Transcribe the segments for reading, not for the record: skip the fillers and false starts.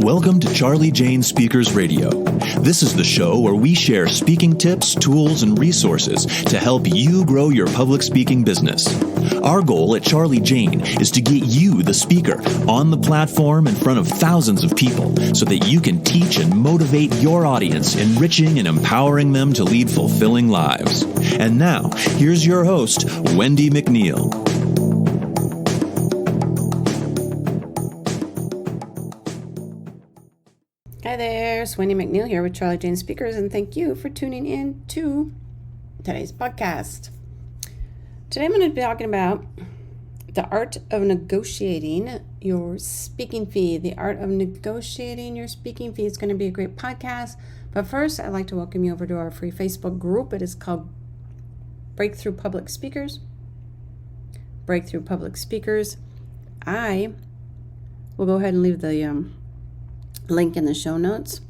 Welcome to Charlie Jane Speakers Radio. This is the show where we share speaking tips, tools, and resources to help you grow your public speaking business. Our goal at Charlie Jane is to get you, the speaker, on the platform in front of thousands of people so that you can teach and motivate your audience, enriching and empowering them to lead fulfilling lives. And now, here's your host, Wendy McNeil. Hi there, it's Wendy McNeil here with Charlie Jane Speakers, and thank you for tuning in to today's podcast. Today I'm going to be talking about the art of negotiating your speaking fee. The art of negotiating your speaking fee is going to be a great podcast, but first I'd like to welcome you over to our free Facebook group. It is called Breakthrough Public Speakers. Breakthrough Public Speakers. I will go ahead and leave the link in the show notes,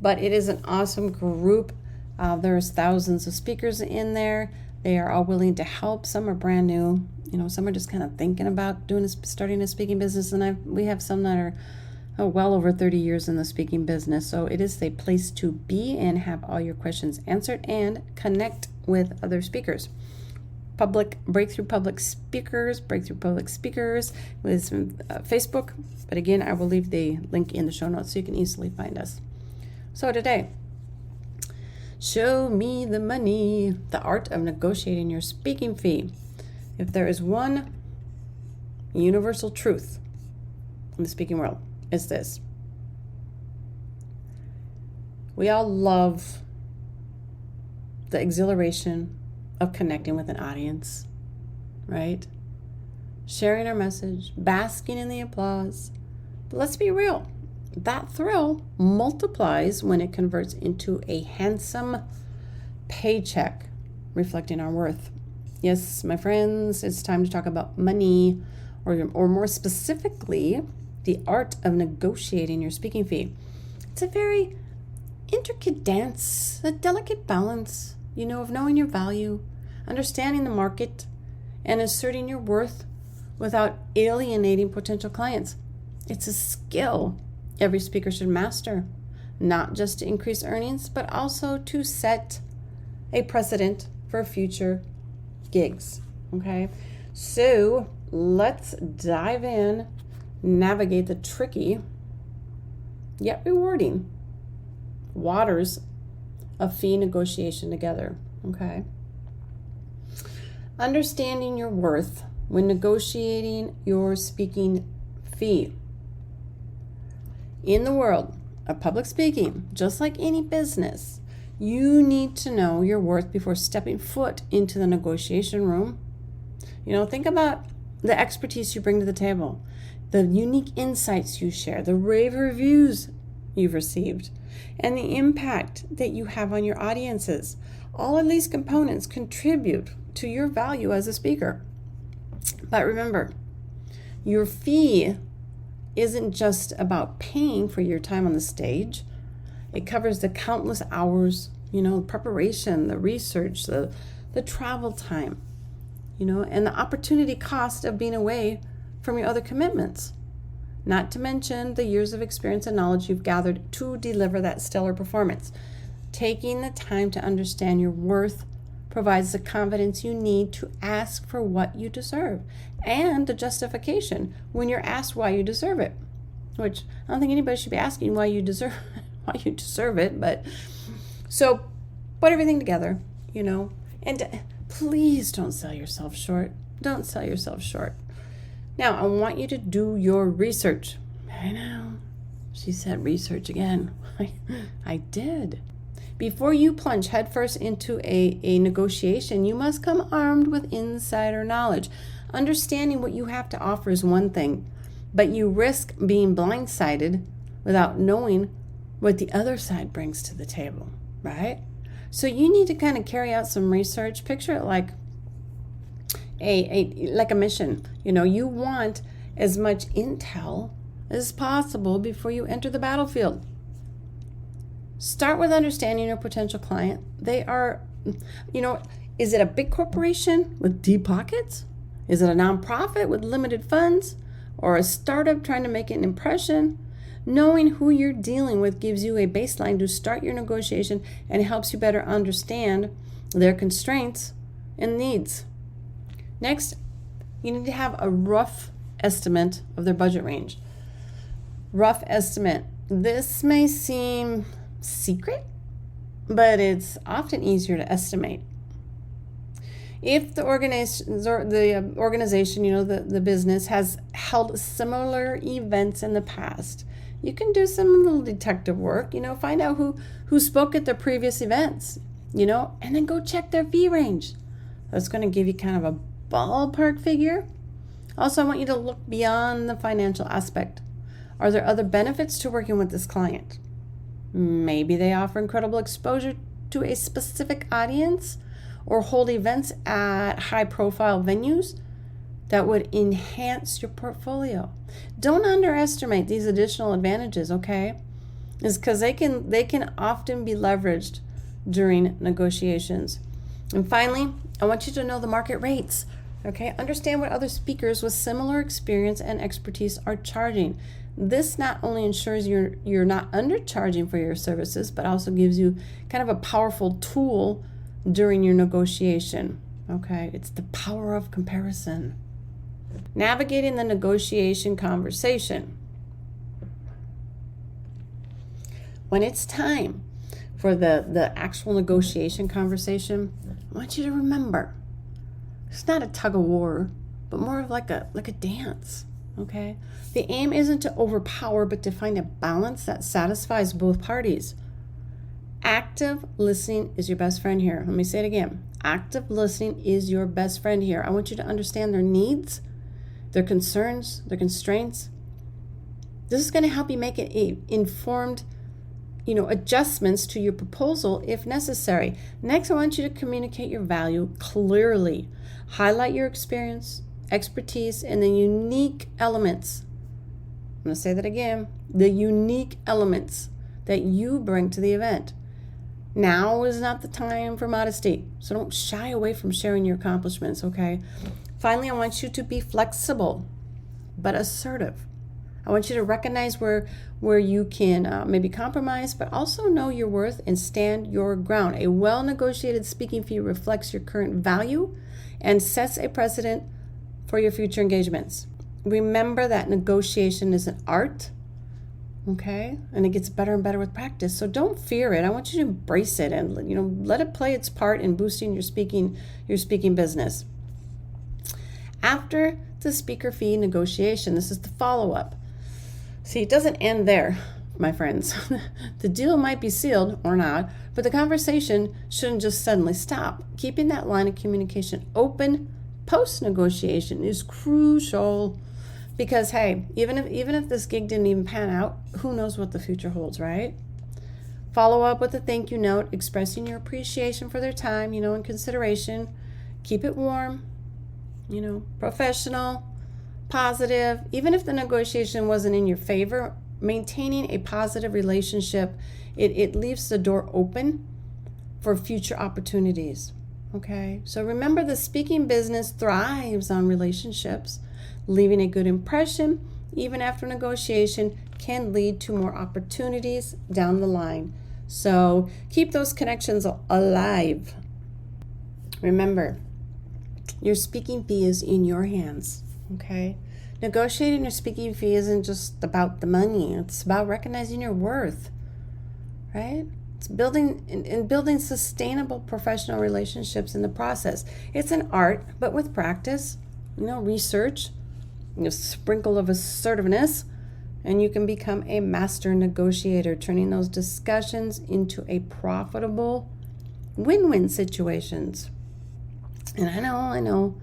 but it is an awesome group. There's thousands of speakers in there. They are all willing to help. Some are brand new, some are just kind of thinking about starting a speaking business, and we have some that are well over 30 years in the speaking business. So it is a place to be and have all your questions answered and connect with other speakers. Breakthrough Public Speakers with Facebook. But again, I will leave the link in the show notes so you can easily find us. So today, show me the money, the art of negotiating your speaking fee. If there is one universal truth in the speaking world, it's this. We all love the exhilaration of connecting with an audience, right? Sharing our message, basking in the applause. But let's be real. That thrill multiplies when it converts into a handsome paycheck, reflecting our worth. Yes, my friends, it's time to talk about money, or more specifically, the art of negotiating your speaking fee. It's a very intricate dance, a delicate balance, of knowing your value, understanding the market, and asserting your worth without alienating potential clients. It's a skill every speaker should master, not just to increase earnings, but also to set a precedent for future gigs. Okay, so let's dive in, navigate the tricky yet rewarding waters of fee negotiation together. Okay, understanding your worth when negotiating your speaking fee. In the world of public speaking, just like any business, you need to know your worth before stepping foot into the negotiation room. Think about the expertise you bring to the table, the unique insights you share, the rave reviews you've received, and the impact that you have on your audiences. All of these components contribute to your value as a speaker. But remember, your fee isn't just about paying for your time on the stage. It covers the countless hours, preparation, the research, the travel time, and the opportunity cost of being away from your other commitments. Not to mention the years of experience and knowledge you've gathered to deliver that stellar performance. Taking the time to understand your worth provides the confidence you need to ask for what you deserve and the justification when you're asked why you deserve it, which I don't think anybody should be asking why you deserve it. But so put everything together, and please don't sell yourself short. Don't sell yourself short. Now, I want you to do your research. I know, she said research again. I did. Before you plunge headfirst into a negotiation, you must come armed with insider knowledge. Understanding what you have to offer is one thing, but you risk being blindsided without knowing what the other side brings to the table, right? So you need to kind of carry out some research. Picture it like a mission. You want as much intel as possible before you enter the battlefield. Start with understanding your potential client. They are, is it a big corporation with deep pockets? Is it a nonprofit with limited funds? Or a startup trying to make an impression? Knowing who you're dealing with gives you a baseline to start your negotiation and helps you better understand their constraints and needs. Next, you need to have a rough estimate of their budget range. Rough estimate. This may seem secret, but it's often easier to estimate. If the organization, the business has held similar events in the past, you can do some little detective work, find out who spoke at the previous events, and then go check their fee range. That's going to give you kind of a ballpark figure. Also, I want you to look beyond the financial aspect. Are there other benefits to working with this client? Maybe they offer incredible exposure to a specific audience or hold events at high-profile venues that would enhance your portfolio. Don't underestimate these additional advantages, okay? It's because they can often be leveraged during negotiations. And finally, I want you to know the market rates, okay? Understand what other speakers with similar experience and expertise are charging. This not only ensures you're not undercharging for your services, but also gives you kind of a powerful tool during your negotiation, okay? It's the power of comparison. Navigating the negotiation conversation. When it's time for the actual negotiation conversation, I want you to remember, it's not a tug of war, but more of like a dance, okay? The aim isn't to overpower, but to find a balance that satisfies both parties. Active listening is your best friend here. Let me say it again. Active listening is your best friend here. I want you to understand their needs, their concerns, their constraints. This is going to help you make informed, adjustments to your proposal if necessary. Next, I want you to communicate your value clearly. Highlight your experience, expertise, and the unique elements. I'm going to say that again. The unique elements that you bring to the event. Now is not the time for modesty, so don't shy away from sharing your accomplishments, okay? Finally, I want you to be flexible, but assertive. I want you to recognize where you can maybe compromise, but also know your worth and stand your ground. A well-negotiated speaking fee reflects your current value and sets a precedent for your future engagements. Remember that negotiation is an art, okay? And it gets better and better with practice. So don't fear it. I want you to embrace it and let it play its part in boosting your speaking business. After the speaker fee negotiation, this is the follow-up. See, it doesn't end there, my friends. The deal might be sealed or not, but the conversation shouldn't just suddenly stop. Keeping that line of communication open post-negotiation is crucial. Because, hey, even if this gig didn't even pan out, who knows what the future holds, right? Follow up with a thank you note expressing your appreciation for their time, and consideration. Keep it warm, professional, positive. Even if the negotiation wasn't in your favor, maintaining a positive relationship, it leaves the door open for future opportunities, okay? So remember, the speaking business thrives on relationships. Leaving a good impression, even after negotiation, can lead to more opportunities down the line. So keep those connections alive. Remember, your speaking fee is in your hands, okay? Negotiating your speaking fee isn't just about the money. It's about recognizing your worth, right? It's building sustainable professional relationships in the process. It's an art, but with practice, research, a sprinkle of assertiveness, and you can become a master negotiator, turning those discussions into a profitable win-win situations. And I know,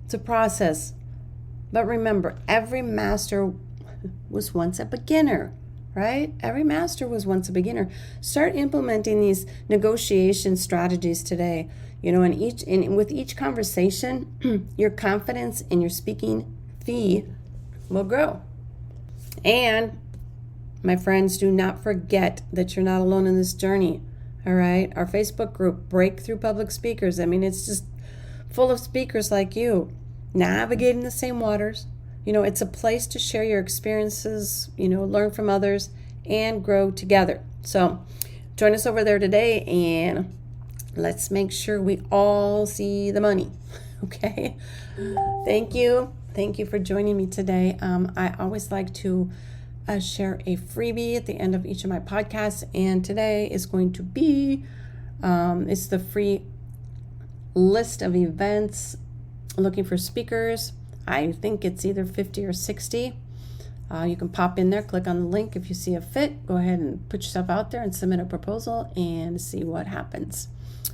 it's a process. But remember, every master was once a beginner, right? Every master was once a beginner. Start implementing these negotiation strategies today. And with each conversation, your confidence in your speaking fee will grow. And my friends, do not forget that you're not alone in this journey. All right, our Facebook group, Breakthrough Public Speakers. It's just full of speakers like you, navigating the same waters, It's a place to share your experiences, learn from others, and grow together. So join us over there today, and let's make sure we all see the money. Okay? Thank you. Thank you for joining me today. I always like to share a freebie at the end of each of my podcasts, and today is going to be it's the free list of events looking for speakers. I think it's either 50 or 60. You can pop in there, click on the link if you see a fit. Go ahead and put yourself out there and submit a proposal and see what happens.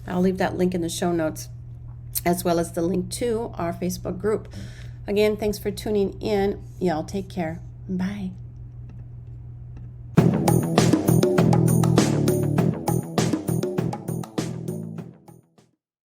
I'll leave that link in the show notes, as well as the link to our Facebook group. Again, thanks for tuning in. Y'all take care. Bye.